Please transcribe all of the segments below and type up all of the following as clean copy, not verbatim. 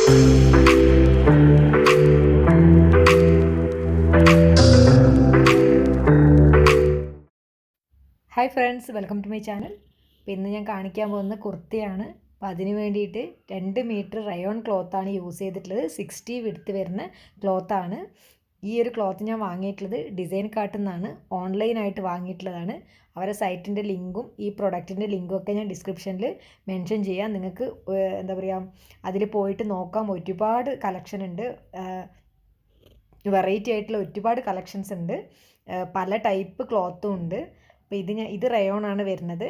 Hi friends, welcome to my channel. അപ്പോൾ ഇന്ന് ഞാൻ കാണിക്കാൻ പോകുന്ന കുർത്തിയാണ്. അപ്പോൾ അതിന് വേണ്ടിയിട്ട് 2 മീറ്റർ റയോൺ ക്ലോത്താണ് യൂസ് ചെയ്തിട്ടുള്ളത്. 60 വിഡ്ത്ത് വരുന്ന ക്ലോത്താണ്. ഈ ഒരു ക്ലോത്ത് ഞാൻ വാങ്ങിയിട്ടുള്ളത് ഡിസൈൻ കാർട്ടിൽ നിന്നാണ്, ഓൺലൈനായിട്ട് വാങ്ങിയിട്ടുള്ളതാണ്. അവരുടെ സൈറ്റിൻ്റെ ലിങ്കും ഈ പ്രൊഡക്റ്റിൻ്റെ ലിങ്കും ഒക്കെ ഞാൻ ഡിസ്ക്രിപ്ഷനിൽ മെൻഷൻ ചെയ്യാം. നിങ്ങൾക്ക് എന്താ പറയുക, അതിൽ പോയിട്ട് നോക്കാം. ഒരുപാട് കളക്ഷൻ ഉണ്ട്, വെറൈറ്റി ആയിട്ടുള്ള ഒരുപാട് കളക്ഷൻസ് ഉണ്ട്. പല ടൈപ്പ് ക്ലോത്തും ഉണ്ട്. അപ്പോൾ ഇത് റയോൺ ആണ് വരുന്നത്.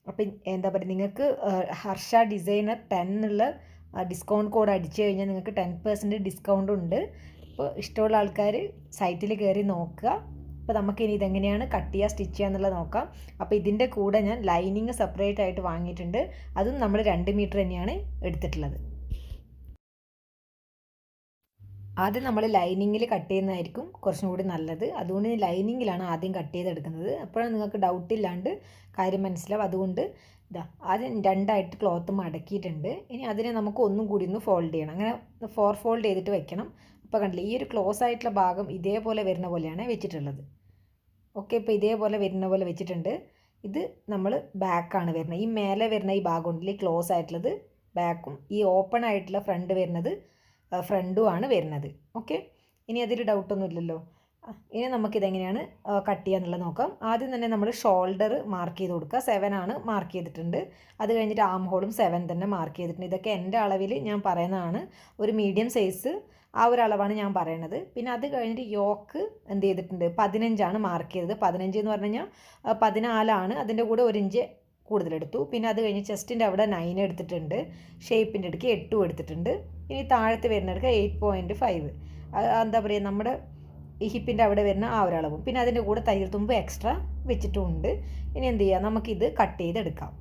അപ്പം എന്താ പറയുക, നിങ്ങൾക്ക് ഹർഷ ഡിസൈനർ 10 എന്നുള്ള ഡിസ്കൗണ്ട് കോഡ് അടിച്ചു കഴിഞ്ഞാൽ നിങ്ങൾക്ക് 10% ഡിസ്കൗണ്ട് ഉണ്ട്. അപ്പോൾ ഇഷ്ടമുള്ള ആൾക്കാർ സൈറ്റിൽ കയറി നോക്കുക. അപ്പോൾ നമുക്കിനി ഇതെങ്ങനെയാണ് കട്ട് ചെയ്യുക, സ്റ്റിച്ച് ചെയ്യുക എന്നുള്ളത് നോക്കാം. അപ്പോൾ ഇതിൻ്റെ കൂടെ ഞാൻ ലൈനിങ് സെപ്പറേറ്റ് ആയിട്ട് വാങ്ങിയിട്ടുണ്ട്. അതും നമ്മൾ 2 മീറ്റർ തന്നെയാണ് എടുത്തിട്ടുള്ളത്. ആദ്യം നമ്മൾ ലൈനിങ്ങിൽ കട്ട് ചെയ്യുന്നതായിരിക്കും കുറച്ചും കൂടി നല്ലത്. അതുകൊണ്ട് ലൈനിങ്ങിലാണ് ആദ്യം കട്ട് ചെയ്തെടുക്കുന്നത്. അപ്പോഴാണ് നിങ്ങൾക്ക് ഡൗട്ട് ഇല്ലാണ്ട് കാര്യം മനസ്സിലാവും. അതുകൊണ്ട് ആദ്യം 2ആയിട്ട് ക്ലോത്ത് മടക്കിയിട്ടുണ്ട്. ഇനി അതിനെ നമുക്ക് ഒന്നും കൂടി ഒന്ന് ഫോൾഡ് ചെയ്യണം. അങ്ങനെ 4 ഫോൾഡ് ചെയ്തിട്ട് വെക്കണം. അപ്പോൾ കണ്ടില്ലേ, ഈ ഒരു ക്ലോസ് ആയിട്ടുള്ള ഭാഗം ഇതേപോലെ വരുന്ന പോലെയാണ് വെച്ചിട്ടുള്ളത്. ഓക്കെ, ഇപ്പോൾ ഇതേപോലെ വരുന്ന പോലെ വെച്ചിട്ടുണ്ട്. ഇത് നമ്മൾ ബാക്കാണ് വരുന്നത്. ഈ മേലെ വരുന്ന ഈ ഭാഗം ഉണ്ടല്ലേ, ക്ലോസ് ആയിട്ടുള്ളത് ബാക്കും, ഈ ഓപ്പൺ ആയിട്ടുള്ള ഫ്രണ്ട് വരുന്നത് ഫ്രണ്ടുമാണ് വരുന്നത്. ഓക്കെ, ഇനി അതിൽ ഡൗട്ടൊന്നും ഇല്ലല്ലോ. ഇനി നമുക്കിതെങ്ങനെയാണ് കട്ട് ചെയ്യുക എന്നുള്ളത് നോക്കാം. ആദ്യം തന്നെ നമ്മൾ ഷോൾഡർ മാർക്ക് ചെയ്ത് കൊടുക്കുക. 7 ആണ് മാർക്ക് ചെയ്തിട്ടുണ്ട്. അത് കഴിഞ്ഞിട്ട് ആം ഹോളും 7 തന്നെ മാർക്ക് ചെയ്തിട്ടുണ്ട്. ഇതൊക്കെ എൻ്റെ അളവിൽ ഞാൻ പറയുന്നതാണ്. ഒരു മീഡിയം സൈസ് ആ ഒരു അളവാണ് ഞാൻ പറയുന്നത്. പിന്നെ അത് കഴിഞ്ഞിട്ട് യോക്ക് എന്ത് ചെയ്തിട്ടുണ്ട്, 15 മാർക്ക് ചെയ്തത്. 15 എന്ന് പറഞ്ഞു കഴിഞ്ഞാൽ 14 അതിൻ്റെ കൂടെ 1 ഇഞ്ച് കൂടുതലെടുത്തു. പിന്നെ അത് കഴിഞ്ഞ് ചെസ്റ്റിൻ്റെ അവിടെ 9 എടുത്തിട്ടുണ്ട്. ഷേപ്പിൻ്റെ ഇടയ്ക്ക് 8 എടുത്തിട്ടുണ്ട്. ഇനി താഴത്ത് വരുന്നിടക്ക് 8.5, എന്താ പറയുക, നമ്മുടെ ഈ ഹിപ്പിൻ്റെ അവിടെ വരുന്ന ആ ഒരളവും. പിന്നെ അതിൻ്റെ കൂടെ തയ്യൽ തുമ്പ് എക്സ്ട്രാ വെച്ചിട്ടുമുണ്ട്. ഇനി എന്ത് ചെയ്യുക, നമുക്കിത് കട്ട് ചെയ്തെടുക്കാം.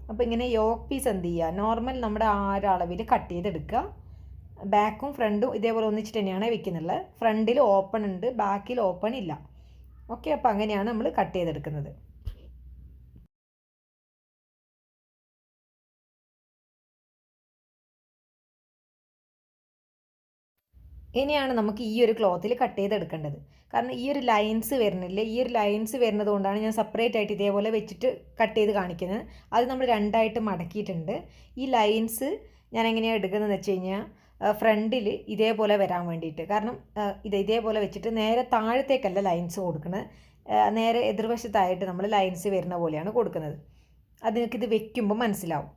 അപ്പോൾ ഇങ്ങനെ യോക്ക് പീസ് എന്ത് ചെയ്യുക, നോർമൽ നമ്മുടെ ആ ഒരു അളവിൽ കട്ട് ചെയ്തെടുക്കുക. ബാക്കും ഫ്രണ്ടും ഇതേപോലെ ഒന്നിച്ചിട്ട് തന്നെയാണ് വെക്കുന്നുള്ളത്. ഫ്രണ്ടിൽ ഓപ്പൺ ഉണ്ട്, ബാക്കിൽ ഓപ്പൺ ഇല്ല. ഓക്കെ, അപ്പോൾ അങ്ങനെയാണ് നമ്മൾ കട്ട് ചെയ്തെടുക്കുന്നത്. ഇനിയാണ് നമുക്ക് ഈ ഒരു ക്ലോത്തിൽ കട്ട് ചെയ്തെടുക്കേണ്ടത്. കാരണം ഈ ഒരു ലൈൻസ് വരുന്നില്ലേ, ഈ ഒരു ലൈൻസ് വരുന്നത് കൊണ്ടാണ് ഞാൻ സെപ്പറേറ്റ് ആയിട്ട് ഇതേപോലെ വെച്ചിട്ട് കട്ട് ചെയ്ത് കാണിക്കുന്നത്. അത് നമ്മൾ 2ആയിട്ട് മടക്കിയിട്ടുണ്ട്. ഈ ലൈൻസ് ഞാൻ എങ്ങനെയാണ് എടുക്കുന്നതെന്ന് വെച്ച് കഴിഞ്ഞാൽ, ഫ്രണ്ടിൽ ഇതേപോലെ വരാൻ വേണ്ടിയിട്ട്. കാരണം ഇതേപോലെ വെച്ചിട്ട് നേരെ താഴത്തേക്കല്ല ലൈൻസ് കൊടുക്കുന്നത്, നേരെ എതിർവശത്തായിട്ട് നമ്മൾ ലൈൻസ് വരുന്ന പോലെയാണ് കൊടുക്കുന്നത്. അത് നിങ്ങൾക്കിത് വെക്കുമ്പോൾ മനസ്സിലാവും.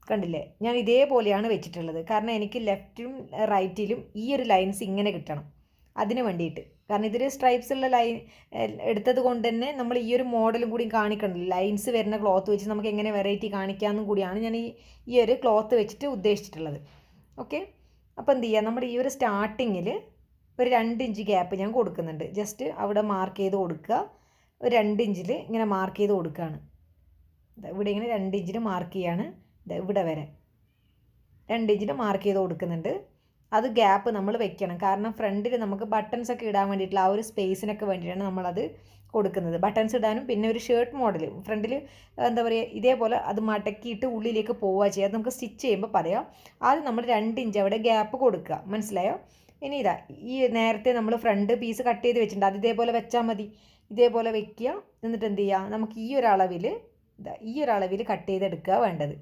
കണ്ടില്ലേ, ഞാൻ ഇതേപോലെയാണ് വെച്ചിട്ടുള്ളത്. കാരണം എനിക്ക് ലെഫ്റ്റും റൈറ്റിലും ഈ ഒരു ലൈൻസ് ഇങ്ങനെ കിട്ടണം, അതിന് വേണ്ടിയിട്ട്. കാരണം ഇതിൽ സ്ട്രൈപ്സ് ഉള്ള ലൈൻ എടുത്തത് കൊണ്ട് തന്നെ നമ്മൾ ഈ ഒരു മോഡലും കൂടി കാണിക്കണമല്ലോ. ലൈൻസ് വരുന്ന ക്ലോത്ത് വെച്ച് നമുക്ക് എങ്ങനെ വെറൈറ്റി കാണിക്കാമെന്നും കൂടിയാണ് ഞാൻ ഈ ഒരു ക്ലോത്ത് വെച്ചിട്ട് ഉദ്ദേശിച്ചിട്ടുള്ളത്. ഓക്കെ, അപ്പോൾ എന്ത് ചെയ്യുക, നമ്മുടെ ഈ ഒരു സ്റ്റാർട്ടിങ്ങിൽ ഒരു 2 ഇഞ്ച് ഗ്യാപ്പ് ഞാൻ കൊടുക്കുന്നുണ്ട്. ജസ്റ്റ് അവിടെ മാർക്ക് ചെയ്ത് കൊടുക്കുക. ഒരു 2 ഇഞ്ചിൽ ഇങ്ങനെ മാർക്ക് ചെയ്ത് കൊടുക്കുകയാണ്. ഇവിടെ ഇങ്ങനെ 2 ഇഞ്ചിൽ മാർക്ക് ചെയ്യാണ്. ഇവിടെ വരെ 2 ഇഞ്ചിൽ മാർക്ക് ചെയ്ത് കൊടുക്കുന്നുണ്ട്. അത് ഗ്യാപ്പ് നമ്മൾ വെക്കണം. കാരണം ഫ്രണ്ടിൽ നമുക്ക് ബട്ടൺസ് ഒക്കെ ഇടാൻ വേണ്ടിയിട്ടുള്ള ആ ഒരു സ്പേസിനൊക്കെ വേണ്ടിയിട്ടാണ് നമ്മളത് കൊടുക്കുന്നത്. ബട്ടൺസ് ഇടാനും പിന്നെ ഒരു ഷർട്ട് മോഡൽ ഫ്രണ്ടിൽ എന്താ പറയുക, ഇതേപോലെ അത് മടക്കിയിട്ട് ഉള്ളിലേക്ക് പോവുക ചെയ്യുക. അത് നമുക്ക് സ്റ്റിച്ച് ചെയ്യുമ്പോൾ പറയാം. ആദ്യം നമ്മൾ 2 ഇഞ്ച് അവിടെ ഗ്യാപ്പ് കൊടുക്കുക. മനസ്സിലായോ? ഇനി ഈ നേരത്തെ നമ്മൾ ഫ്രണ്ട് പീസ് കട്ട് ചെയ്ത് വെച്ചിട്ടുണ്ട്, അത് ഇതേപോലെ വെച്ചാൽ മതി. ഇതേപോലെ വെക്കുക. എന്നിട്ട് എന്ത് ചെയ്യുക, നമുക്ക് ഈ ഒരു അളവിൽ കട്ട് ചെയ്തെടുക്കുക വേണ്ടത്.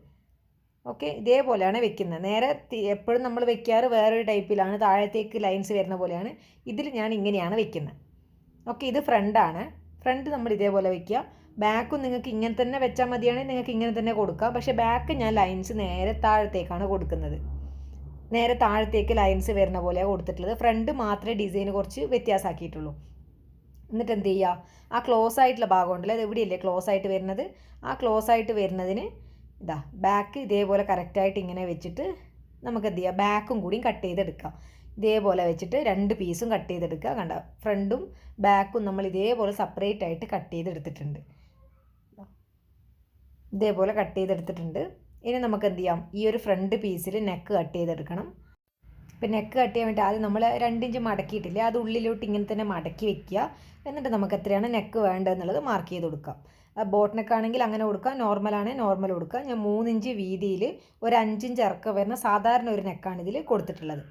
ഓക്കെ, ഇതേപോലെയാണ് വെക്കുന്നത്. നേരെ എപ്പോഴും നമ്മൾ വെക്കാറ് വേറൊരു ടൈപ്പിലാണ്, താഴത്തേക്ക് ലൈൻസ് വരുന്ന പോലെയാണ്. ഇതിൽ ഞാൻ ഇങ്ങനെയാണ് വെക്കുന്നത്. ഓക്കെ, ഇത് ഫ്രണ്ടാണ്. ഫ്രണ്ട് നമ്മൾ ഇതേപോലെ വെക്കുക. ബാക്കും നിങ്ങൾക്ക് ഇങ്ങനെ തന്നെ വെച്ചാൽ മതിയാണെങ്കിൽ നിങ്ങൾക്ക് ഇങ്ങനെ തന്നെ കൊടുക്കാം. പക്ഷേ ബാക്ക് ഞാൻ ലൈൻസ് നേരെ താഴത്തേക്കാണ് കൊടുക്കുന്നത്. നേരെ താഴത്തേക്ക് ലൈൻസ് വരുന്ന പോലെയാണ് കൊടുത്തിട്ടുള്ളത്. ഫ്രണ്ട് മാത്രമേ ഡിസൈന് കുറച്ച് വ്യത്യാസമാക്കിയിട്ടുള്ളൂ. എന്നിട്ട് എന്ത് ചെയ്യുക, ആ ക്ലോസ് ആയിട്ടുള്ള ഭാഗം ഉണ്ടല്ലോ, അത് എവിടെയല്ലേ ക്ലോസ് ആയിട്ട് വരുന്നത്, ആ ക്ലോസ് ആയിട്ട് വരുന്നതിന് ബാക്ക് ഇതേപോലെ കറക്റ്റായിട്ട് ഇങ്ങനെ വെച്ചിട്ട് നമുക്ക് എന്ത് ചെയ്യുക, ബാക്കും കൂടിയും കട്ട് ചെയ്തെടുക്കാം. ഇതേപോലെ വെച്ചിട്ട് 2 പീസും കട്ട് ചെയ്തെടുക്കുക. കണ്ട, ഫ്രണ്ടും ബാക്കും നമ്മൾ ഇതേപോലെ സെപ്പറേറ്റ് ആയിട്ട് കട്ട് ചെയ്തെടുത്തിട്ടുണ്ട്. ഇതേപോലെ കട്ട് ചെയ്തെടുത്തിട്ടുണ്ട്. ഇനി നമുക്ക് എന്ത് ചെയ്യാം, ഈ ഒരു ഫ്രണ്ട് പീസിൽ നെക്ക് കട്ട് ചെയ്തെടുക്കണം. ഇപ്പം നെക്ക് കട്ട് ചെയ്യാൻ വേണ്ടി ആദ്യം നമ്മൾ 2 ഇഞ്ച് മടക്കിയിട്ടില്ലേ, അത് ഉള്ളിലോട്ട് ഇങ്ങനെ തന്നെ മടക്കി വെക്കുക. എന്നിട്ട് നമുക്ക് എത്രയാണ് നെക്ക് വേണ്ടതെന്നുള്ളത് മാർക്ക് ചെയ്ത് കൊടുക്കാം. ബോട്ട് നെക്ക് ആണെങ്കിൽ അങ്ങനെ കൊടുക്കുക, നോർമലാണെങ്കിൽ നോർമൽ കൊടുക്കുക. ഞാൻ 3 ഇഞ്ച് വീതിയിൽ ഒരു 5 ഇഞ്ച് ഇറക്കം വരുന്ന സാധാരണ ഒരു നെക്കാണ് ഇതിൽ കൊടുത്തിട്ടുള്ളത്.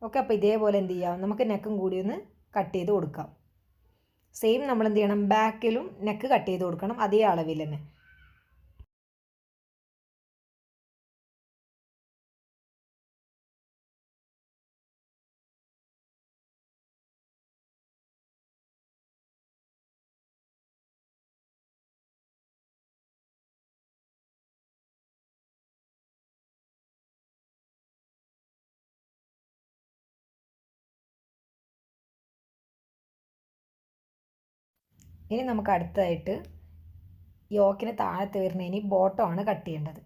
ഓക്കെ, അപ്പോൾ ഇതേപോലെ എന്ത് ചെയ്യാം, നമുക്ക് നെക്കും കൂടി ഒന്ന് കട്ട് ചെയ്ത് കൊടുക്കാം. സെയിം നമ്മൾ എന്ത് ചെയ്യണം, ബാക്കിലും നെക്ക് കട്ട് ചെയ്ത് കൊടുക്കണം അതേ അളവിൽ തന്നെ. ഇനി നമുക്ക് അടുത്തതായിട്ട് യോക്കിന് താഴത്ത് വരുന്നതിന് ബോട്ടമാണ് കട്ട് ചെയ്യേണ്ടത്.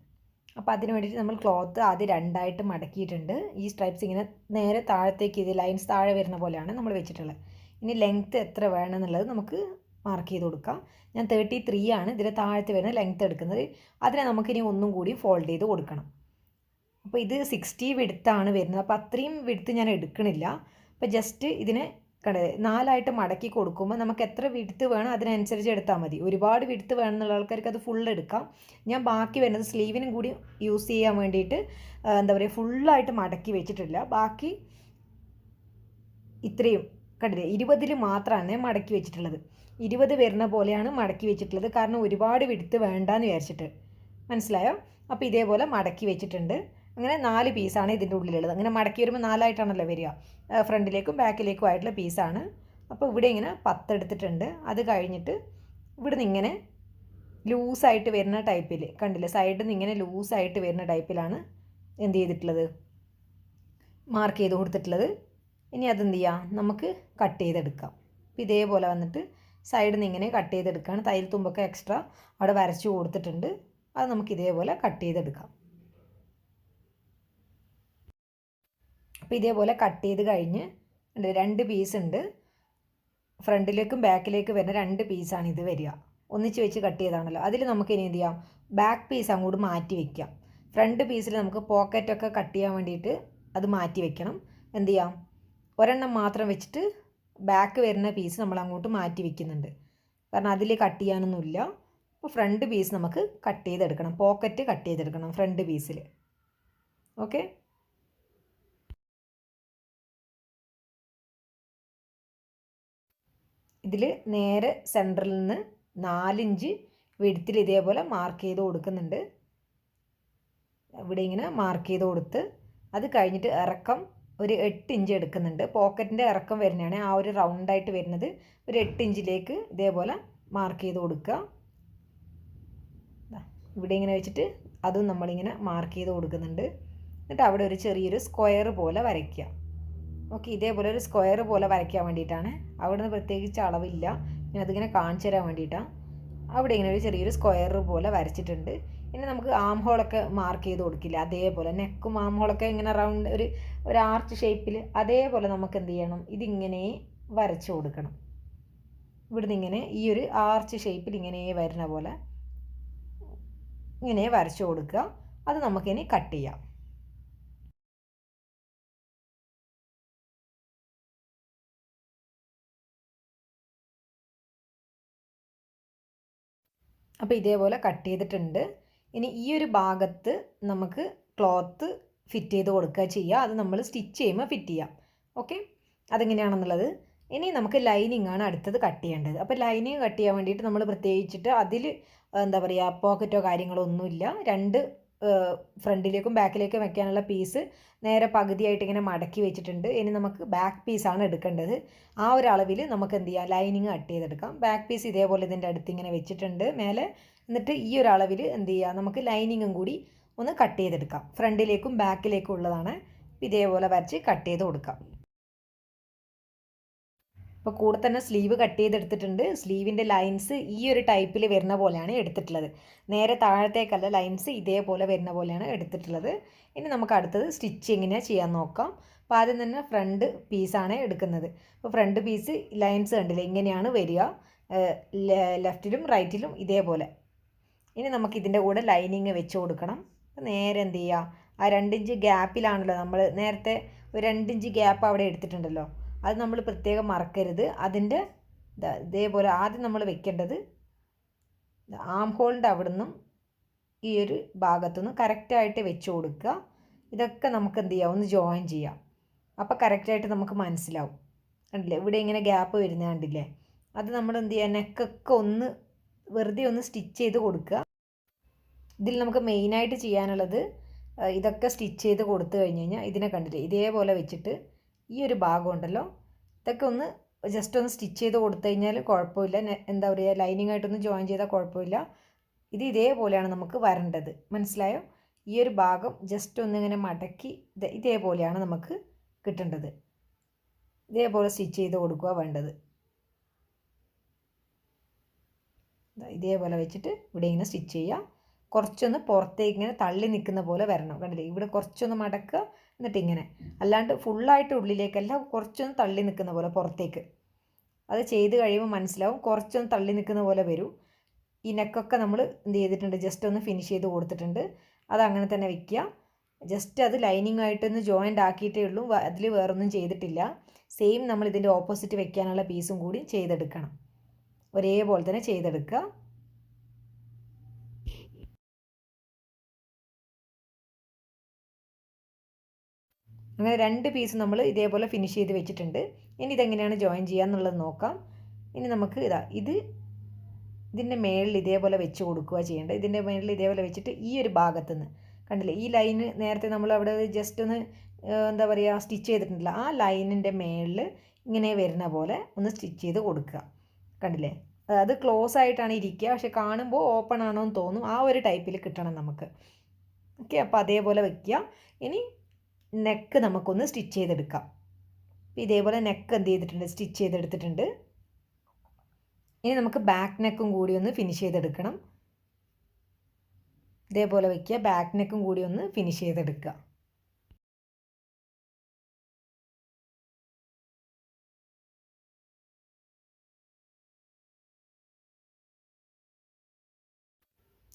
അപ്പോൾ അതിന് വേണ്ടിയിട്ട് നമ്മൾ ക്ലോത്ത് ആദ്യം 2ആയിട്ട് മടക്കിയിട്ടുണ്ട്. ഈ സ്ട്രൈപ്സ് ഇങ്ങനെ നേരെ താഴത്തേക്ക് ഇത് ലൈൻസ് താഴെ വരുന്ന പോലെയാണ് നമ്മൾ വെച്ചിട്ടുള്ളത്. ഇനി ലെങ്ത്ത് എത്ര വേണമെന്നുള്ളത് നമുക്ക് മാർക്ക് ചെയ്ത് കൊടുക്കാം. ഞാൻ 33 ആണ് ഇതിൽ താഴത്ത് വരുന്ന ലെങ്ത്ത് എടുക്കുന്നത്. അതിനെ നമുക്കിനി ഒന്നും കൂടി ഫോൾഡ് ചെയ്ത് കൊടുക്കണം. അപ്പോൾ ഇത് 60 വിഡ്ത്താണ് വരുന്നത്. അപ്പോൾ അത്രയും വിഡ്ത്ത് ഞാൻ എടുക്കണില്ല. അപ്പോൾ ജസ്റ്റ് ഇതിനെ 4ആയിട്ട് മടക്കി കൊടുക്കുമ്പോൾ നമുക്ക് എത്ര വിഡ്ത്ത് വേണം അതിനനുസരിച്ച് എടുത്താൽ മതി. ഒരുപാട് വിഡ്ത്ത് വേണമെന്നുള്ള ആൾക്കാർക്ക് അത് ഫുൾ എടുക്കാം. ഞാൻ ബാക്കി വരുന്നത് സ്ലീവിനും കൂടി യൂസ് ചെയ്യാൻ വേണ്ടിയിട്ട് എന്താ പറയുക, ഫുള്ളായിട്ട് മടക്കി വെച്ചിട്ടില്ല. ബാക്കി ഇത്രയും കണ്ടില്ലേ, 20 മാത്രമാണ് മടക്കി വെച്ചിട്ടുള്ളത്. 20 വരുന്ന പോലെയാണ് മടക്കി വെച്ചിട്ടുള്ളത്. കാരണം ഒരുപാട് വിഡ്ത്ത് വേണ്ടാന്ന് വിചാരിച്ചിട്ട്, മനസ്സിലായോ? അപ്പോൾ ഇതേപോലെ മടക്കി വെച്ചിട്ടുണ്ട്. അങ്ങനെ 4 പീസാണ് ഇതിൻ്റെ ഉള്ളിലുള്ളത്. അങ്ങനെ മടക്കി വരുമ്പോൾ 4ആയിട്ടാണല്ലോ വരിക, ഫ്രണ്ടിലേക്കും ബാക്കിലേക്കും ആയിട്ടുള്ള പീസാണ്. അപ്പോൾ ഇവിടെ ഇങ്ങനെ 10 എടുത്തിട്ടുണ്ട്. അത് കഴിഞ്ഞിട്ട് ഇവിടെ നിന്ന് ഇങ്ങനെ ലൂസായിട്ട് വരുന്ന ടൈപ്പിൽ കണ്ടില്ലേ, സൈഡിൽ നിന്ന് ഇങ്ങനെ ലൂസായിട്ട് വരുന്ന ടൈപ്പിലാണ് എന്ത് ചെയ്തിട്ടുള്ളത്, മാർക്ക് ചെയ്ത് കൊടുത്തിട്ടുള്ളത്. ഇനി അതെന്ത് ചെയ്യാം, നമുക്ക് കട്ട് ചെയ്തെടുക്കാം. അപ്പോൾ ഇതേപോലെ വന്നിട്ട് സൈഡിൽ നിന്ന് ഇങ്ങനെ കട്ട് ചെയ്തെടുക്കുകയാണ്. തയ്യൽ തുമ്പൊക്കെ എക്സ്ട്രാ അവിടെ വരച്ചു കൊടുത്തിട്ടുണ്ട്. അത് നമുക്ക് ഇതേപോലെ കട്ട് ചെയ്തെടുക്കാം. അപ്പോൾ ഇതേപോലെ കട്ട് ചെയ്ത് കഴിഞ്ഞ് 2 പീസ് ഉണ്ട്, ഫ്രണ്ടിലേക്കും ബാക്കിലേക്കും വരുന്ന 2 പീസാണ് ഇത് വരിക. ഒന്നിച്ച് വെച്ച് കട്ട് ചെയ്താണല്ലോ. അതിൽ നമുക്ക് ഇനി എന്ത് ചെയ്യാം, ബാക്ക് പീസ് അങ്ങോട്ട് മാറ്റി വയ്ക്കാം. ഫ്രണ്ട് പീസിൽ നമുക്ക് പോക്കറ്റൊക്കെ കട്ട് ചെയ്യാൻ വേണ്ടിയിട്ട് അത് മാറ്റി വെക്കണം. എന്ത് ചെയ്യാം, ഒരെണ്ണം മാത്രം വെച്ചിട്ട് ബാക്ക് വരുന്ന പീസ് നമ്മൾ അങ്ങോട്ട് മാറ്റി വെക്കുന്നുണ്ട്. കാരണം അതിൽ കട്ട് ചെയ്യാനൊന്നുമില്ല. അപ്പോൾ ഫ്രണ്ട് പീസ് നമുക്ക് കട്ട് ചെയ്തെടുക്കണം, പോക്കറ്റ് കട്ട് ചെയ്തെടുക്കണം ഫ്രണ്ട് പീസിൽ. ഓക്കെ, ഇതിൽ നേരെ സെൻറ്ററിൽ നിന്ന് 4 ഇഞ്ച് വിഡ്ത്തിൽ ഇതേപോലെ മാർക്ക് ചെയ്ത് കൊടുക്കുന്നുണ്ട്. ഇവിടെ ഇങ്ങനെ മാർക്ക് ചെയ്ത് കൊടുത്ത് അത് കഴിഞ്ഞിട്ട് ഇറക്കം ഒരു 8 ഇഞ്ച് എടുക്കുന്നുണ്ട്. പോക്കറ്റിൻ്റെ ഇറക്കം വരുന്നതാണ് ആ ഒരു റൗണ്ടായിട്ട് വരുന്നത്. ഒരു 8 ഇഞ്ചിലേക്ക് ഇതേപോലെ മാർക്ക് ചെയ്ത് കൊടുക്കുക. ഇവിടെ ഇങ്ങനെ വെച്ചിട്ട് അതും നമ്മളിങ്ങനെ മാർക്ക് ചെയ്ത് കൊടുക്കുന്നുണ്ട്. എന്നിട്ട് അവിടെ ഒരു ചെറിയൊരു സ്ക്വയർ പോലെ വരയ്ക്കുക. ഓക്കെ, ഇതേപോലെ ഒരു സ്ക്വയർ പോലെ വരയ്ക്കാൻ വേണ്ടിയിട്ടാണ്. അവിടെ നിന്ന് പ്രത്യേകിച്ച് അളവില്ല, ഞാൻ അതിങ്ങനെ കാണിച്ചു തരാൻ വേണ്ടിയിട്ടാണ്. അവിടെ ഇങ്ങനെ ഒരു ചെറിയൊരു സ്ക്വയർ പോലെ വരച്ചിട്ടുണ്ട്. ഇനി നമുക്ക് ആം ഹോളൊക്കെ മാർക്ക് ചെയ്ത് കൊടുക്കില്ല, അതേപോലെ നെക്കും ആം ഹോളൊക്കെ ഇങ്ങനെ റൗണ്ട് ഒരു ആർച്ച് ഷേപ്പിൽ അതേപോലെ നമുക്ക് എന്ത് ചെയ്യണം, ഇതിങ്ങനെ വരച്ചു കൊടുക്കണം. ഇവിടുന്ന് ഇങ്ങനെ ഈ ഒരു ആർച്ച് ഷേപ്പിൽ ഇങ്ങനെ വരുന്ന പോലെ ഇങ്ങനെ വരച്ചു കൊടുക്കുക. അത് നമുക്കിനി കട്ട് ചെയ്യാം. അപ്പോൾ ഇതേപോലെ കട്ട് ചെയ്തിട്ടുണ്ട്. ഇനി ഈ ഒരു ഭാഗത്ത് നമുക്ക് ക്ലോത്ത് ഫിറ്റ് ചെയ്ത് കൊടുക്കുക ചെയ്യുക. അത് നമ്മൾ സ്റ്റിച്ച് ചെയ്യുമ്പോൾ ഫിറ്റ് ചെയ്യാം. ഓക്കെ, അതെങ്ങനെയാണെന്നുള്ളത്. ഇനി നമുക്ക് ലൈനിങ് ആണ് അടുത്തത് കട്ട് ചെയ്യേണ്ടത്. അപ്പോൾ ലൈനിങ് കട്ട് ചെയ്യാൻ വേണ്ടിയിട്ട് നമ്മൾ പ്രത്യേകിച്ചിട്ട് അതിൽ എന്താ പറയുക, പോക്കറ്റോ കാര്യങ്ങളോ ഒന്നുമില്ല. 2 ഫ്രണ്ടിലേക്കും ബാക്കിലേക്കും വെക്കാനുള്ള പീസ് നേരെ പകുതിയായിട്ട് ഇങ്ങനെ മടക്കി വെച്ചിട്ടുണ്ട്. ഇനി നമുക്ക് ബാക്ക് പീസാണ് എടുക്കേണ്ടത്. ആ ഒരു അളവിൽ നമുക്ക് എന്ത് ചെയ്യാം, ലൈനിങ് കട്ട് ചെയ്തെടുക്കാം. ബാക്ക് പീസ് ഇതേപോലെ ഇതിൻ്റെ അടുത്ത് ഇങ്ങനെ വെച്ചിട്ടുണ്ട് മേലെ. എന്നിട്ട് ഈ ഒരു അളവിൽ എന്ത് ചെയ്യുക, നമുക്ക് ലൈനിങ്ങും കൂടി ഒന്ന് കട്ട് ചെയ്തെടുക്കാം. ഫ്രണ്ടിലേക്കും ബാക്കിലേക്കും ഉള്ളതാണ്. ഇതേപോലെ വരച്ച് കട്ട് ചെയ്ത് കൊടുക്കാം. അപ്പോൾ കൂടെ തന്നെ സ്ലീവ് കട്ട് ചെയ്തെടുത്തിട്ടുണ്ട്. സ്ലീവിൻ്റെ ലൈൻസ് ഈ ഒരു ടൈപ്പിൽ വരുന്ന പോലെയാണ് എടുത്തിട്ടുള്ളത്. നേരെ താഴത്തേക്കല്ല, ലൈൻസ് ഇതേപോലെ വരുന്ന പോലെയാണ് എടുത്തിട്ടുള്ളത്. ഇനി നമുക്ക് അടുത്തത് സ്റ്റിച്ച് എങ്ങനെയാണ് ചെയ്യാൻ നോക്കാം. അപ്പോൾ ആദ്യം തന്നെ ഫ്രണ്ട് പീസാണ് എടുക്കുന്നത്. അപ്പോൾ ഫ്രണ്ട് പീസ് ലൈൻസ് കണ്ടില്ല, ഇങ്ങനെയാണ് വരിക, ലെഫ്റ്റിലും റൈറ്റിലും ഇതേപോലെ. ഇനി നമുക്ക് ഇതിൻ്റെ കൂടെ ലൈനിങ് വെച്ച് കൊടുക്കണം. നേരെ എന്ത് ചെയ്യുക, ആ 2 ഇഞ്ച് ഗ്യാപ്പിലാണല്ലോ നമ്മൾ നേരത്തെ ഒരു 2 ഇഞ്ച് ഗ്യാപ്പ് അവിടെ എടുത്തിട്ടുണ്ടല്ലോ, അത് നമ്മൾ പ്രത്യേകം മറക്കരുത്. അതിൻ്റെ ഇതേപോലെ ആദ്യം നമ്മൾ വെക്കേണ്ടത് ആം ഹോളിൻ്റെ അവിടെ നിന്നും ഈ ഒരു ഭാഗത്തുനിന്ന് കറക്റ്റായിട്ട് വെച്ച് കൊടുക്കുക. ഇതൊക്കെ നമുക്ക് എന്ത് ചെയ്യാം, ഒന്ന് ജോയിൻ ചെയ്യാം. അപ്പോൾ കറക്റ്റായിട്ട് നമുക്ക് മനസ്സിലാവും. കണ്ടില്ലേ, ഇവിടെ ഇങ്ങനെ ഗ്യാപ്പ് വരുന്നത് കണ്ടില്ലേ? അത് നമ്മൾ എന്ത് ചെയ്യുക, നെക്കൊക്കെ ഒന്ന് വെറുതെ ഒന്ന് സ്റ്റിച്ച് ചെയ്ത് കൊടുക്കുക. ഇതിൽ നമുക്ക് മെയിനായിട്ട് ചെയ്യാനുള്ളത് ഇതൊക്കെ സ്റ്റിച്ച് ചെയ്ത് കൊടുത്തു കഴിഞ്ഞ് കഴിഞ്ഞാൽ ഇതിനെ കണ്ടില്ലേ, ഇതേപോലെ വെച്ചിട്ട് ഈ ഒരു ഭാഗം ഉണ്ടല്ലോ, ഇതൊക്കെ ഒന്ന് ജസ്റ്റ് ഒന്ന് സ്റ്റിച്ച് ചെയ്ത് കൊടുത്തു കഴിഞ്ഞാൽ കുഴപ്പമില്ല. എന്താ പറയുക, ലൈനിങ് ആയിട്ടൊന്ന് ജോയിൻ ചെയ്താൽ കുഴപ്പമില്ല. ഇത് ഇതേപോലെയാണ് നമുക്ക് വരേണ്ടത്. മനസ്സിലായോ? ഈ ഒരു ഭാഗം ജസ്റ്റ് ഒന്നിങ്ങനെ മടക്കി ഇതേപോലെയാണ് നമുക്ക് കിട്ടേണ്ടത്. ഇതേപോലെ സ്റ്റിച്ച് ചെയ്ത് കൊടുക്കുക വേണ്ടത്. ഇതേപോലെ വെച്ചിട്ട് ഇവിടെ ഇങ്ങനെ സ്റ്റിച്ച് ചെയ്യുക. കുറച്ചൊന്ന് പുറത്തേക്ക് ഇങ്ങനെ തള്ളി നിൽക്കുന്ന പോലെ വരണം. കണ്ടില്ലേ, ഇവിടെ കുറച്ചൊന്ന് മടക്കുക, എന്നിട്ട് ഇങ്ങനെ, അല്ലാണ്ട് ഫുള്ളായിട്ട് ഉള്ളിലേക്കല്ല, കുറച്ചൊന്ന് തള്ളി നിൽക്കുന്ന പോലെ പുറത്തേക്ക്. അത് ചെയ്ത് കഴിയുമ്പോൾ മനസ്സിലാവും, കുറച്ചൊന്ന് തള്ളി നിൽക്കുന്ന പോലെ വരും. ഈ നെക്കൊക്കെ നമ്മൾ എന്ത് ചെയ്തിട്ടുണ്ട്, ജസ്റ്റ് ഒന്ന് ഫിനിഷ് ചെയ്ത് കൊടുത്തിട്ടുണ്ട്. അത് അങ്ങനെ തന്നെ വയ്ക്കുക. ജസ്റ്റ് അത് ലൈനിങ് ആയിട്ടൊന്ന് ജോയിൻ്റ് ആക്കിയിട്ടേ ഉള്ളൂ, അതിൽ വേറൊന്നും ചെയ്തിട്ടില്ല. സെയിം നമ്മൾ ഇതിൻ്റെ ഓപ്പോസിറ്റ് വെക്കാനുള്ള പീസും കൂടി ചെയ്തെടുക്കണം. ഒരേപോലെ തന്നെ ചെയ്തെടുക്കുക. അങ്ങനെ 2 പീസ് നമ്മൾ ഇതേപോലെ ഫിനിഷ് ചെയ്ത് വെച്ചിട്ടുണ്ട്. ഇനി ഇതെങ്ങനെയാണ് ജോയിൻ ചെയ്യുക എന്നുള്ളത് നോക്കാം. ഇനി നമുക്ക് ഇതിൻ്റെ മേളിൽ ഇതേപോലെ വെച്ച് കൊടുക്കുക ചെയ്യേണ്ടത്. ഇതിൻ്റെ മേളിൽ ഇതേപോലെ വെച്ചിട്ട് ഈ ഒരു ഭാഗത്തുനിന്ന് കണ്ടില്ലേ, ഈ ലൈന് നേരത്തെ നമ്മൾ അവിടെ ജസ്റ്റ് ഒന്ന് എന്താ പറയുക സ്റ്റിച്ച് ചെയ്തിട്ടുണ്ടല്ലോ, ആ ലൈനിൻ്റെ മേളിൽ ഇങ്ങനെ വരുന്ന പോലെ ഒന്ന് സ്റ്റിച്ച് ചെയ്ത് കൊടുക്കുക. കണ്ടില്ലേ, അത് ക്ലോസ് ആയിട്ടാണ് ഇരിക്കുക, പക്ഷെ കാണുമ്പോൾ ഓപ്പൺ ആണോ എന്ന് തോന്നും. ആ ഒരു ടൈപ്പിൽ കിട്ടണം നമുക്ക്. ഓക്കെ, അപ്പോൾ അതേപോലെ വയ്ക്കുക. ഇനി നെക്ക് നമുക്കൊന്ന് സ്റ്റിച്ച് ചെയ്തെടുക്കാം. ഇതേപോലെ നെക്ക് എന്ത് ചെയ്തിട്ടുണ്ട്, സ്റ്റിച്ച് ചെയ്തെടുത്തിട്ടുണ്ട്. ഇനി നമുക്ക് ബാക്ക് നെക്കും കൂടി ഒന്ന് ഫിനിഷ് ചെയ്തെടുക്കണം. ഇതേപോലെ വയ്ക്കുക, ബാക്ക് നെക്കും കൂടി ഒന്ന് ഫിനിഷ് ചെയ്തെടുക്കുക.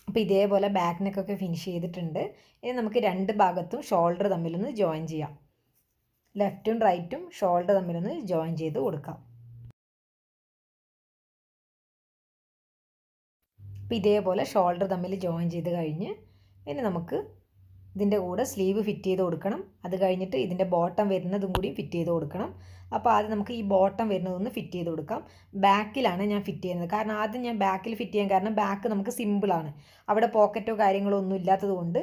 അപ്പോൾ ഇതേപോലെ ബാക്ക് നെക്കൊക്കെ ഫിനിഷ് ചെയ്തിട്ടുണ്ട്. ഇനി നമുക്ക് 2 ഭാഗത്തും ഷോൾഡർ തമ്മിലൊന്ന് ജോയിൻ ചെയ്യാം. ലെഫ്റ്റും റൈറ്റും ഷോൾഡർ തമ്മിലൊന്ന് ജോയിൻ ചെയ്ത് കൊടുക്കാം. അപ്പോൾ ഇതേപോലെ ഷോൾഡർ തമ്മിൽ ജോയിൻ ചെയ്ത് കഴിഞ്ഞ് ഇനി നമുക്ക് ഇതിൻ്റെ കൂടെ സ്ലീവ് ഫിറ്റ് ചെയ്ത് കൊടുക്കണം. അത് കഴിഞ്ഞിട്ട് ഇതിൻ്റെ ബോട്ടം വരുന്നതും കൂടി ഫിറ്റ് ചെയ്ത് കൊടുക്കണം. അപ്പോൾ ആദ്യം നമുക്ക് ഈ ബോട്ടം വരുന്നതൊന്ന് ഫിറ്റ് ചെയ്ത് കൊടുക്കാം. ബാക്കിലാണ് ഞാൻ ഫിറ്റ് ചെയ്യുന്നത്. കാരണം ആദ്യം ഞാൻ ബാക്കിൽ ഫിറ്റ് ചെയ്യാൻ കാരണം ബാക്ക് നമുക്ക് സിമ്പിളാണ്. അവിടെ പോക്കറ്റോ കാര്യങ്ങളോ ഒന്നും ഇല്ലാത്തത് കൊണ്ട്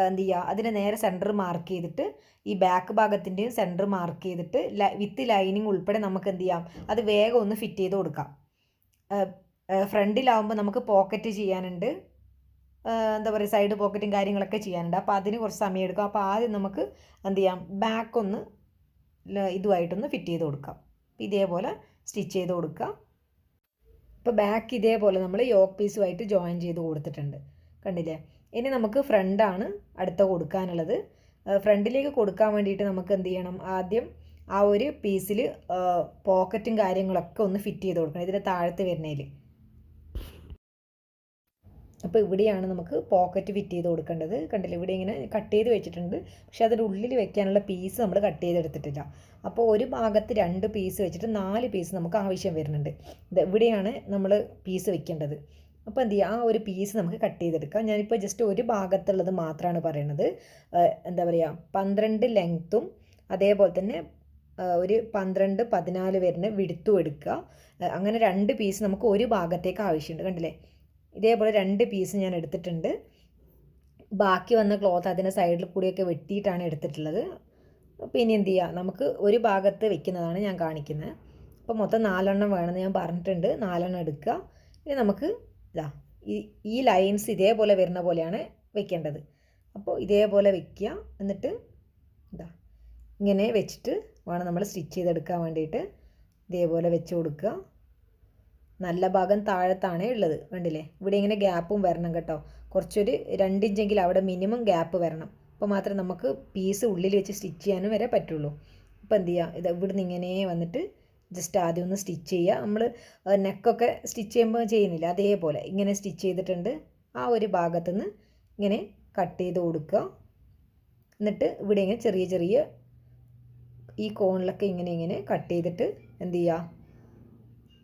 എന്ത് ചെയ്യുക, അതിൻ്റെ നേരെ സെൻറ്റർ മാർക്ക് ചെയ്തിട്ട് ഈ ബാക്ക് ഭാഗത്തിൻ്റെയും സെൻറ്റർ മാർക്ക് ചെയ്തിട്ട് വിത്ത് ലൈനിങ് ഉൾപ്പെടെ നമുക്ക് എന്ത് ചെയ്യാം, അത് വേഗം ഒന്ന് ഫിറ്റ് ചെയ്ത് കൊടുക്കാം. ഫ്രണ്ടിലാവുമ്പോൾ നമുക്ക് പോക്കറ്റ് ചെയ്യാനുണ്ട്, എന്താ പറയുക സൈഡ് പോക്കറ്റും കാര്യങ്ങളൊക്കെ ചെയ്യാനുണ്ട്. അപ്പോൾ അതിന് കുറച്ച് സമയം എടുക്കും. അപ്പോൾ ആദ്യം നമുക്ക് എന്ത് ചെയ്യാം, ബാക്കൊന്ന് ഇതുമായിട്ടൊന്ന് ഫിറ്റ് ചെയ്ത് കൊടുക്കാം. ഇതേപോലെ സ്റ്റിച്ച് ചെയ്ത് കൊടുക്കുക. ഇപ്പോൾ ബാക്ക് ഇതേപോലെ നമ്മൾ യോക്ക് പീസുമായിട്ട് ജോയിൻ ചെയ്ത് കൊടുത്തിട്ടുണ്ട്. കണ്ടില്ലേ? ഇനി നമുക്ക് ഫ്രണ്ടാണ് അടുത്ത കൊടുക്കാനുള്ളത്. ഫ്രണ്ടിലേക്ക് കൊടുക്കാൻ വേണ്ടിയിട്ട് നമുക്ക് എന്ത് ചെയ്യണം, ആദ്യം ആ ഒരു പീസിൽ പോക്കറ്റും കാര്യങ്ങളൊക്കെ ഒന്ന് ഫിറ്റ് ചെയ്ത് കൊടുക്കണം, ഇതിൻ്റെ താഴത്ത് വരുന്നതിൽ. അപ്പോൾ ഇവിടെയാണ് നമുക്ക് പോക്കറ്റ് ഫിറ്റ് ചെയ്ത് കൊടുക്കേണ്ടത്. കണ്ടില്ലേ, ഇവിടെ ഇങ്ങനെ കട്ട് ചെയ്ത് വെച്ചിട്ടുണ്ട്, പക്ഷേ അതിൻ്റെ ഉള്ളിൽ വെക്കാനുള്ള പീസ് നമ്മൾ കട്ട് ചെയ്തെടുത്തിട്ടില്ല. അപ്പോൾ ഒരു ഭാഗത്ത് 2 പീസ് വെച്ചിട്ട് 4 പീസ് നമുക്ക് ആവശ്യം വരുന്നുണ്ട്. ഇവിടെയാണ് നമ്മൾ പീസ് വെക്കേണ്ടത്. അപ്പോൾ എന്ത് ചെയ്യുക, ആ ഒരു പീസ് നമുക്ക് കട്ട് ചെയ്തെടുക്കാം. ഞാനിപ്പോൾ ജസ്റ്റ് ഒരു ഭാഗത്തുള്ളത് മാത്രമാണ് പറയുന്നത്. എന്താ പറയുക, 12 ലെങ്ത്തും അതേപോലെ തന്നെ ഒരു 12, 14 വരുന്ന വിടുത്തും എടുക്കുക. അങ്ങനെ 2 പീസ് നമുക്ക് ഒരു ഭാഗത്തേക്ക് ആവശ്യമുണ്ട്. കണ്ടില്ലേ, ഇതേപോലെ 2 പീസ് ഞാൻ എടുത്തിട്ടുണ്ട്. ബാക്കി വന്ന ക്ലോത്ത് അതിൻ്റെ സൈഡിൽ കൂടിയൊക്കെ വെട്ടിയിട്ടാണ് എടുത്തിട്ടുള്ളത്. അപ്പോൾ ഇനി എന്ത് ചെയ്യുക, നമുക്ക് ഒരു ഭാഗത്ത് വെക്കുന്നതാണ് ഞാൻ കാണിക്കുന്നത്. അപ്പോൾ മൊത്തം 4 എണ്ണം വേണമെന്ന് ഞാൻ പറഞ്ഞിട്ടുണ്ട്. 4 എണ്ണം എടുക്കുക. ഇനി നമുക്ക് ഈ ലൈൻസ് ഇതേപോലെ വരുന്ന പോലെയാണ് വെക്കേണ്ടത്. അപ്പോൾ ഇതേപോലെ വെക്കുക. എന്നിട്ട് ഇങ്ങനെ വെച്ചിട്ട് വേണം നമ്മൾ സ്റ്റിച്ച് ചെയ്തെടുക്കാൻ വേണ്ടിയിട്ട്. ഇതേപോലെ വെച്ച് കൊടുക്കുക. നല്ല ഭാഗം താഴത്താണേ ഉള്ളത്. കണ്ടില്ലേ, ഇവിടെ ഇങ്ങനെ ഗ്യാപ്പും വരണം കേട്ടോ. കുറച്ചൊരു 2 ഇഞ്ചെങ്കിലും അവിടെ മിനിമം ഗ്യാപ്പ് വരണം. അപ്പോൾ മാത്രമേ നമുക്ക് പീസ് ഉള്ളിൽ വെച്ച് സ്റ്റിച്ച് ചെയ്യാനും വരെ പറ്റുള്ളൂ. അപ്പോൾ എന്ത് ചെയ്യുക, ഇത് ഇവിടുന്ന് ഇങ്ങനെ വന്നിട്ട് ജസ്റ്റ് ആദ്യം ഒന്ന് സ്റ്റിച്ച് ചെയ്യുക. നമ്മൾ നെക്കൊക്കെ സ്റ്റിച്ച് ചെയ്യുമ്പോൾ ചെയ്യുന്നില്ല, അതേപോലെ ഇങ്ങനെ സ്റ്റിച്ച് ചെയ്തിട്ടുണ്ട്. ആ ഒരു ഭാഗത്തുനിന്ന് ഇങ്ങനെ കട്ട് ചെയ്ത് കൊടുക്കുക. എന്നിട്ട് ഇവിടെ ഇങ്ങനെ ചെറിയ ചെറിയ ഈ കോണിലൊക്കെ ഇങ്ങനെ കട്ട് ചെയ്തിട്ട് എന്ത് ചെയ്യുക,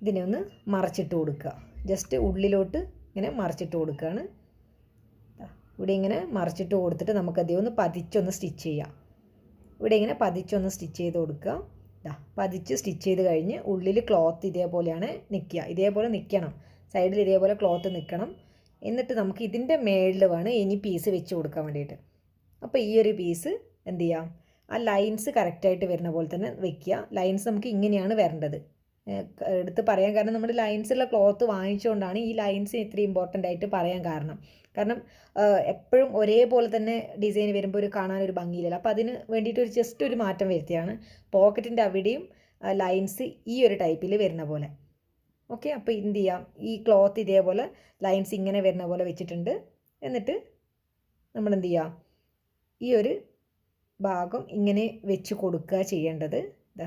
ഇതിനെ ഒന്ന് മറച്ചിട്ട് കൊടുക്കുക. ജസ്റ്റ് ഉള്ളിലോട്ട് ഇങ്ങനെ മറിച്ചിട്ട് കൊടുക്കുകയാണ്. ഇവിടെ ഇങ്ങനെ മറിച്ചിട്ട് കൊടുത്തിട്ട് നമുക്കത് ഒന്ന് പതിച്ചൊന്ന് സ്റ്റിച്ച് ചെയ്യാം. ഇവിടെ ഇങ്ങനെ പതിച്ചൊന്ന് സ്റ്റിച്ച് ചെയ്ത് കൊടുക്കുക. പതിച്ച് സ്റ്റിച്ച് ചെയ്ത് കഴിഞ്ഞ് ഉള്ളിൽ ക്ലോത്ത് ഇതേപോലെയാണ് നിൽക്കുക. ഇതേപോലെ നിൽക്കണം, സൈഡിൽ ഇതേപോലെ ക്ലോത്ത് നിൽക്കണം. എന്നിട്ട് നമുക്ക് ഇതിൻ്റെ മേളിൽ വേണം ഇനി പീസ് വെച്ച് കൊടുക്കാൻ വേണ്ടിയിട്ട്. അപ്പോൾ ഈ ഒരു പീസ് എന്ത് ചെയ്യാം, ആ ലൈൻസ് കറക്റ്റായിട്ട് വരുന്ന പോലെ തന്നെ വെക്കുക. ലൈൻസ് നമുക്ക് ഇങ്ങനെയാണ് വരേണ്ടത്. എടുത്ത് പറയാൻ കാരണം നമ്മൾ ലൈൻസുള്ള ക്ലോത്ത് വാങ്ങിച്ചുകൊണ്ടാണ് ഈ ലൈൻസ് ഇത്ര ഇമ്പോർട്ടൻ്റ് ആയിട്ട് പറയാൻ കാരണം. എപ്പോഴും ഒരേപോലെ തന്നെ ഡിസൈൻ വരുമ്പോൾ കാണാനൊരു ഭംഗിയില്ലല്ലോ. അപ്പോൾ അതിന് വേണ്ടിയിട്ട് ജസ്റ്റ് ഒരു മാറ്റം വരുത്തിയാണ്. പോക്കറ്റിൻ്റെ അവിടെയും ലൈൻസ് ഈ ഒരു ടൈപ്പിൽ വരുന്ന പോലെ. ഓക്കെ, അപ്പോൾ എന്ത് ചെയ്യാം, ഈ ക്ലോത്ത് ഇതേപോലെ ലൈൻസ് ഇങ്ങനെ വരുന്ന പോലെ വെച്ചിട്ടുണ്ട്. എന്നിട്ട് നമ്മൾ എന്ത് ചെയ്യുക, ഈ ഒരു ഭാഗം ഇങ്ങനെ വെച്ച് കൊടുക്കുക ചെയ്യേണ്ടത്.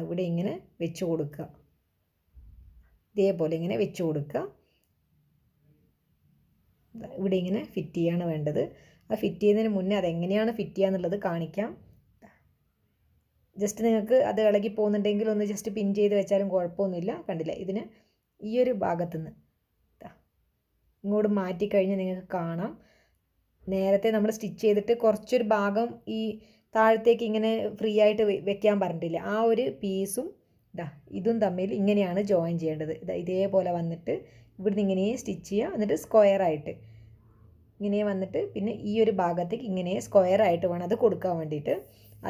ഇവിടെ ഇങ്ങനെ വെച്ച് കൊടുക്കുക, ഇതേപോലെ ഇങ്ങനെ വെച്ച് കൊടുക്കുക. ഇവിടെ ഇങ്ങനെ ഫിറ്റ് ചെയ്യാണ് വേണ്ടത്. ആ ഫിറ്റ് ചെയ്യുന്നതിന് മുന്നേ അതെങ്ങനെയാണ് ഫിറ്റ് ചെയ്യുക എന്നുള്ളത് കാണിക്കാം. ജസ്റ്റ് നിങ്ങൾക്ക് അത് ഇളകി പോകുന്നുണ്ടെങ്കിൽ ഒന്ന് ജസ്റ്റ് പിൻ ചെയ്ത് വെച്ചാലും കുഴപ്പമൊന്നുമില്ല. കണ്ടില്ല, ഇതിന് ഈ ഒരു ഭാഗത്തുനിന്ന് ഇങ്ങോട്ട് മാറ്റിക്കഴിഞ്ഞാൽ നിങ്ങൾക്ക് കാണാം. നേരത്തെ നമ്മൾ സ്റ്റിച്ച് ചെയ്തിട്ട് കുറച്ചൊരു ഭാഗം ഈ താഴത്തേക്ക് ഇങ്ങനെ ഫ്രീ ആയിട്ട് വെക്കാൻ പറഞ്ഞിട്ടില്ല. ആ ഒരു പീസും ഇതും തമ്മിൽ ഇങ്ങനെയാണ് ജോയിൻ ചെയ്യേണ്ടത്. ഇതേപോലെ വന്നിട്ട് ഇവിടുന്ന് ഇങ്ങനെ സ്റ്റിച്ച് ചെയ്യുക. എന്നിട്ട് സ്ക്വയറായിട്ട് ഇങ്ങനെ വന്നിട്ട് പിന്നെ ഈ ഒരു ഭാഗത്തേക്ക് ഇങ്ങനെ സ്ക്വയറായിട്ട് വേണം അത് കൊടുക്കാൻ വേണ്ടിയിട്ട്.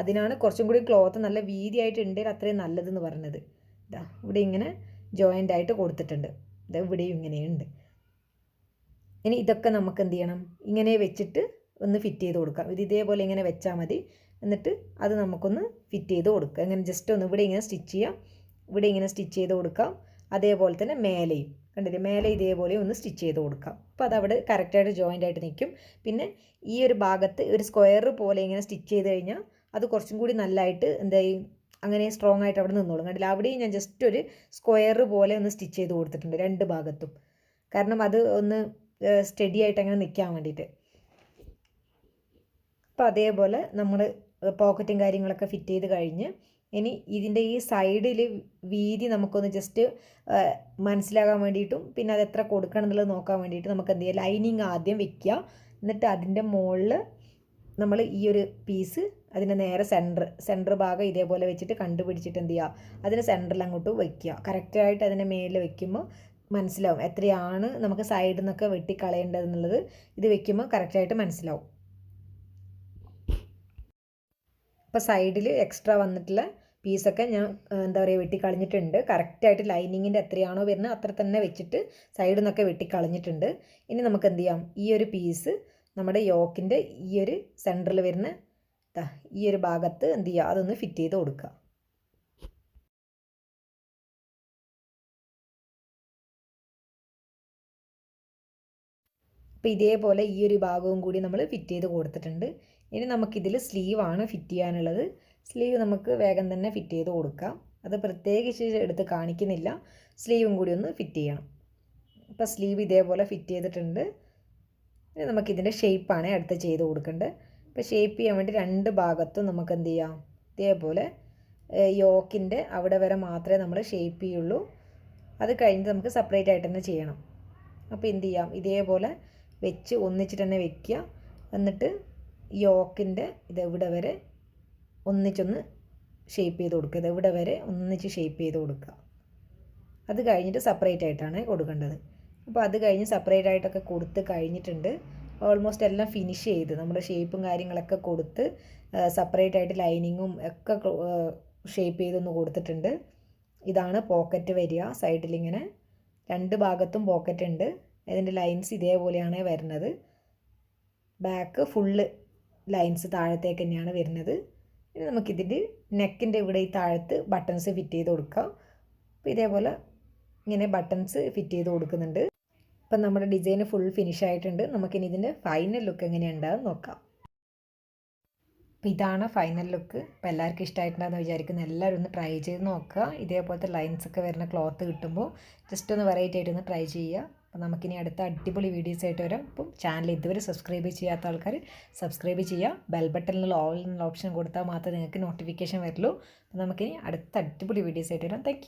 അതിനാണ് കുറച്ചും കൂടി ക്ലോത്ത് നല്ല വീതിയായിട്ട് ഉണ്ടെങ്കിൽ അത്രയും നല്ലതെന്ന് പറഞ്ഞത്. ഇവിടെ ഇങ്ങനെ ജോയിൻ്റ് ആയിട്ട് കൊടുത്തിട്ടുണ്ട്. ഇവിടെയും ഇങ്ങനെയുണ്ട്. ഇനി ഇതൊക്കെ നമുക്ക് എന്ത് ചെയ്യണം, ഇങ്ങനെ വെച്ചിട്ട് ഒന്ന് ഫിറ്റ് ചെയ്ത് കൊടുക്കാം. ഇതേപോലെ ഇങ്ങനെ വെച്ചാൽ മതി. എന്നിട്ട് അത് നമുക്കൊന്ന് ഫിറ്റ് ചെയ്ത് കൊടുക്കുക. ഇങ്ങനെ ജസ്റ്റ് ഒന്ന് ഇവിടെ ഇങ്ങനെ സ്റ്റിച്ച് ചെയ്യാം, ഇവിടെ ഇങ്ങനെ സ്റ്റിച്ച് ചെയ്ത് കൊടുക്കാം. അതേപോലെ തന്നെ മേലെയും കണ്ടില്ലേ, മേലെ ഇതേപോലെ ഒന്ന് സ്റ്റിച്ച് ചെയ്ത് കൊടുക്കാം. അപ്പോൾ അതവിടെ കറക്റ്റായിട്ട് ജോയിൻ്റ് ആയിട്ട് നിൽക്കും. പിന്നെ ഈ ഒരു ഭാഗത്ത് ഒരു സ്ക്വയർ പോലെ ഇങ്ങനെ സ്റ്റിച്ച് ചെയ്ത് കഴിഞ്ഞാൽ അത് കുറച്ചും കൂടി നല്ലതായിട്ട് എന്തായി അങ്ങനെ സ്ട്രോങ് ആയിട്ട് അവിടെ നിന്നോളും. കണ്ടില്ല, അവിടെയും ഞാൻ ജസ്റ്റ് ഒരു സ്ക്വയർ പോലെ ഒന്ന് സ്റ്റിച്ച് ചെയ്ത് കൊടുത്തിട്ടുണ്ട് രണ്ട് ഭാഗത്തും. കാരണം അത് ഒന്ന് സ്റ്റഡി ആയിട്ട് അങ്ങനെ നിൽക്കാൻ വേണ്ടിയിട്ട്. അപ്പോൾ അതേപോലെ നമ്മൾ പോക്കറ്റും കാര്യങ്ങളൊക്കെ ഫിറ്റ് ചെയ്ത് കഴിഞ്ഞ് ഇനി ഇതിൻ്റെ ഈ സൈഡിൽ വീതി നമുക്കൊന്ന് ജസ്റ്റ് മനസ്സിലാകാൻ വേണ്ടിയിട്ടും പിന്നെ അത് എത്ര കൊടുക്കണം എന്നുള്ളത് നോക്കാൻ വേണ്ടിയിട്ട് നമുക്ക് എന്ത് ചെയ്യുക, ലൈനിങ് ആദ്യം വെക്കുക. എന്നിട്ട് അതിൻ്റെ മുകളിൽ നമ്മൾ ഈ ഒരു പീസ് അതിൻ്റെ നേരെ സെൻറ്റർ ഭാഗം ഇതേപോലെ വെച്ചിട്ട് കണ്ടുപിടിച്ചിട്ട് എന്ത് ചെയ്യുക, അതിന് സെൻറ്ററിൽ അങ്ങോട്ട് വയ്ക്കുക. കറക്റ്റായിട്ട് അതിൻ്റെ മേലിൽ വെക്കുമ്പോൾ മനസ്സിലാവും എത്രയാണ് നമുക്ക് സൈഡിൽ നിന്നൊക്കെ വെട്ടിക്കളയേണ്ടതെന്നുള്ളത്. ഇത് വെക്കുമ്പോൾ കറക്റ്റായിട്ട് മനസ്സിലാവും. അപ്പോൾ സൈഡിൽ എക്സ്ട്രാ വന്നിട്ടുള്ള പീസൊക്കെ ഞാൻ എന്താ പറയുക വെട്ടിക്കളഞ്ഞിട്ടുണ്ട്. കറക്റ്റായിട്ട് ലൈനിങ്ങിൻ്റെ എത്രയാണോ വരുന്നത് അത്ര തന്നെ വെച്ചിട്ട് സൈഡിൽ നിന്നൊക്കെ വെട്ടിക്കളഞ്ഞിട്ടുണ്ട്. ഇനി നമുക്ക് എന്ത് ചെയ്യാം, ഈ ഒരു പീസ് നമ്മുടെ യോക്കിൻ്റെ ഈ ഒരു സെൻറ്ററിൽ വരുന്ന ഈ ഒരു ഭാഗത്ത് എന്ത് ചെയ്യുക, അതൊന്ന് ഫിറ്റ് ചെയ്ത് കൊടുക്കുക. അപ്പോൾ ഇതേപോലെ ഈ ഒരു ഭാഗവും കൂടി നമ്മൾ ഫിറ്റ് ചെയ്ത് കൊടുത്തിട്ടുണ്ട്. ഇനി നമുക്കിതിൽ സ്ലീവാണ് ഫിറ്റ് ചെയ്യാനുള്ളത്. സ്ലീവ് നമുക്ക് വേഗം തന്നെ ഫിറ്റ് ചെയ്ത് കൊടുക്കാം. അത് പ്രത്യേകിച്ച് എടുത്ത് കാണിക്കുന്നില്ല. സ്ലീവും കൂടി ഒന്ന് ഫിറ്റ് ചെയ്യണം. അപ്പോൾ സ്ലീവ് ഇതേപോലെ ഫിറ്റ് ചെയ്തിട്ടുണ്ട്. ഇനി നമുക്കിതിൻ്റെ ഷേപ്പാണ് അടുത്ത് ചെയ്ത് കൊടുക്കേണ്ടത്. അപ്പോൾ ഷേപ്പ് ചെയ്യാൻ വേണ്ടി രണ്ട് ഭാഗത്തും നമുക്ക് എന്ത് ചെയ്യാം, ഇതേപോലെ യോക്കിൻ്റെ അവിടെ വരെ മാത്രമേ നമ്മൾ ഷേപ്പ് ചെയ്യുള്ളൂ. അത് കഴിഞ്ഞിട്ട് നമുക്ക് സെപ്പറേറ്റ് ആയിട്ട് തന്നെ ചെയ്യണം. അപ്പോൾ എന്ത് ചെയ്യാം, ഇതേപോലെ വെച്ച് ഒന്നിച്ചിട്ട് തന്നെ വെക്കുക. എന്നിട്ട് യോക്കിൻ്റെ ഇതെവിടെ വരെ ഒന്നിച്ചൊന്ന് ഷേപ്പ് ചെയ്ത് കൊടുക്കുക. ഇതെവിടെ വരെ ഒന്നിച്ച് ഷേപ്പ് ചെയ്ത് കൊടുക്കുക. അത് കഴിഞ്ഞിട്ട് സെപ്പറേറ്റ് ആയിട്ടാണ് കൊടുക്കേണ്ടത്. അപ്പോൾ അത് കഴിഞ്ഞ് സെപ്പറേറ്റ് ആയിട്ടൊക്കെ കൊടുത്ത് കഴിഞ്ഞിട്ടുണ്ട്. ഓൾമോസ്റ്റ് എല്ലാം ഫിനിഷ് ചെയ്ത് നമ്മുടെ ഷേപ്പും കാര്യങ്ങളൊക്കെ കൊടുത്ത് സെപ്പറേറ്റ് ആയിട്ട് ലൈനിങ്ങും ഒക്കെ ഷേപ്പ് ചെയ്തൊന്ന് കൊടുത്തിട്ടുണ്ട്. ഇതാണ് പോക്കറ്റ് വരിക. സൈഡിലിങ്ങനെ രണ്ട് ഭാഗത്തും പോക്കറ്റ് ഉണ്ട്. ഇതിൻ്റെ ലൈൻസ് ഇതേപോലെയാണ് വരുന്നത്. ബാക്ക് ഫുള്ള് ലൈൻസ് താഴത്തേക്ക് തന്നെയാണ് വരുന്നത്. ഇനി നമുക്കിതിൻ്റെ നെക്കിൻ്റെ ഇവിടെ ഈ താഴത്ത് ബട്ടൺസ് ഫിറ്റ് ചെയ്ത് കൊടുക്കാം. അപ്പോൾ ഇതേപോലെ ഇങ്ങനെ ബട്ടൺസ് ഫിറ്റ് ചെയ്ത് കൊടുക്കുന്നുണ്ട്. അപ്പം നമ്മുടെ ഡിസൈൻ ഫുൾ ഫിനിഷ് ആയിട്ടുണ്ട്. നമുക്കിനി ഇതിൻ്റെ ഫൈനൽ ലുക്ക് എങ്ങനെയുണ്ടാകും നോക്കാം. അപ്പോൾ ഇതാണ് ഫൈനൽ ലുക്ക്. അപ്പോൾ എല്ലാവർക്കും ഇഷ്ടമായിട്ടുണ്ടാകുന്ന വിചാരിക്കുന്നു. എല്ലാവരും ഒന്ന് ട്രൈ ചെയ്ത് നോക്കുക. ഇതേപോലത്തെ ലൈൻസൊക്കെ വരുന്ന ക്ലോത്ത് കിട്ടുമ്പോൾ ജസ്റ്റ് ഒന്ന് വെറൈറ്റി ആയിട്ടൊന്ന് ട്രൈ ചെയ്യുക. അപ്പോൾ നമുക്കിനി അടുത്ത അടിപൊളി വീഡിയോസ് ആയിട്ട് വരാം. അപ്പം ചാനൽ ഇതുവരെ സബ്സ്ക്രൈബ് ചെയ്യാത്ത ആൾക്കാർ സബ്സ്ക്രൈബ് ചെയ്യുക. ബെൽ ബട്ടണിലുള്ള ഓൾ എന്നുള്ള ഓപ്ഷൻ കൊടുത്താൽ മാത്രമേ നിങ്ങൾക്ക് നോട്ടിഫിക്കേഷൻ വരുള്ളൂ. അപ്പോൾ നമുക്കിനി അടുത്ത അടിപൊളി വീഡിയോസ് ആയിട്ട് വരാം. താങ്ക്